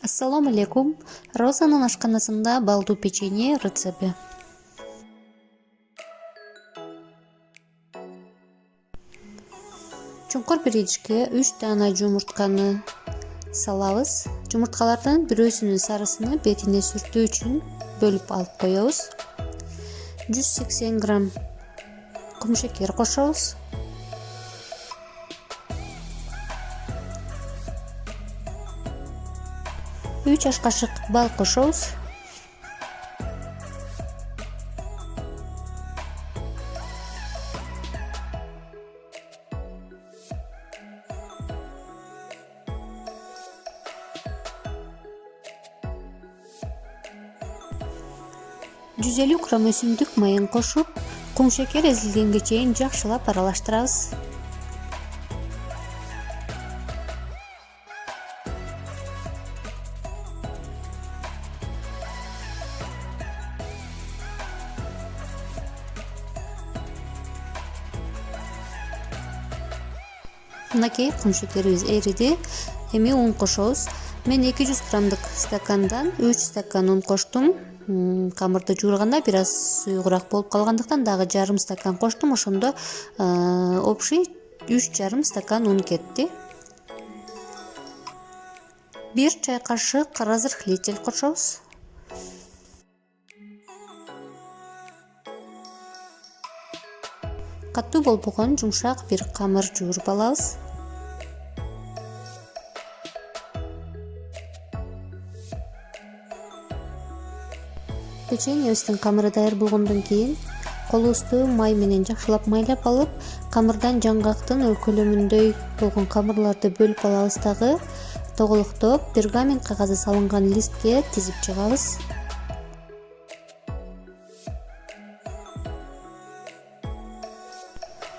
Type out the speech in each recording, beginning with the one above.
Ассаламу алейкум. Розаның ашханасында балду печенье рецепти. Чуңкур бир идишке 3 дана жумуртканы салабыз. Жумурткалардан бирөөсүнүн сарысыны бетине сүртүү үчүн бөлүп алып коебуз. 180 грамм кумшекер кошобуз. 3 аш кашык бал кошобуз. Жүз 50 грамм өсүмдүк майын кошуп, кумшекер эзилгенге чейин жакшылап аралаштырабыз. Мынакей кумшекерибиз эриди. Эми un кошобуз. Мен 200 граммдык стакандан 3 стакан un коштум. Камырды жуурганда бир аз суюгураак болуп калгандыктан дагы жарым стакан коштум. Ошондо общий 3,5 стакан un кетти. 1 чай кашык кара зырхлитель кошобуз. Катуу болбогон жумшак бир камыр жууруп алабыз. Печеньебиздин камыры даяр болгондон кийин колубузду май менен жакшылап майлап алып, камырдан жаңгактын өлкөлөмүндөй болгон камырларды бөлүп алабыз дагы тоголуктоп пергамент кагазы салынган листке тизип чыгабыз.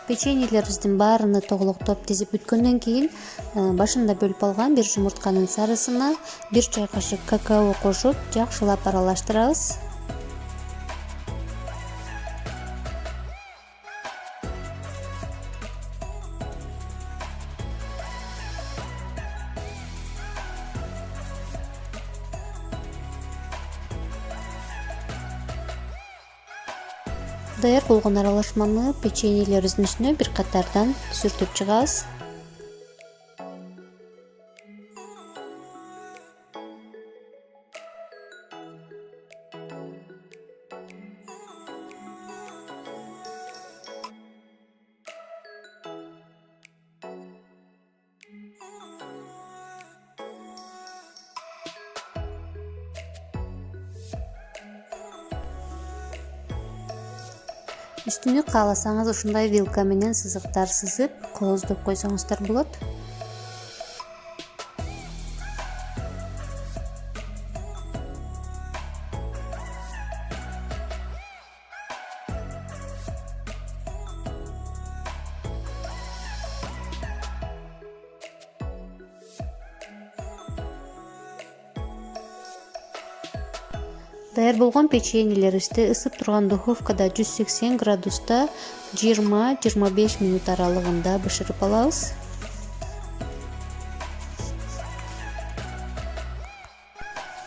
Печеньелерибиздин баарыны тоголуктоп тизип бүткөндөн кийин башында бөлүп алган бир жумуртканын сарысына 1 чай кашык какао кошуп, жакшылап аралаштырабыз. Даяр болгон аралашманы печеньелерибиздин үстүнө бир катардан сүртүп чыгабыз. Үстүнө кааласаңыз ушундай вилка менен сызыктар сызып, кооздоп койсоңуздар болот. Даяр болгон печеньелерибизди ысып турган духовкада 180 градуста 20-25 минут аралыгында бышырып алабыз.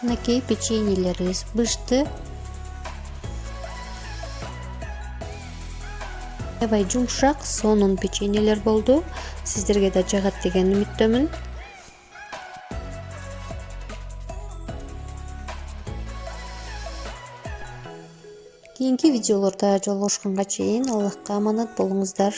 Мынакей печеньелерибиз бышты. Аябай жумшак, сонун печеньелер болду. Сиздерге да жагат деген үмүттөмүн. Кийинки видеолорда жолугушканга чейин Аллахка аманат болуңуздар.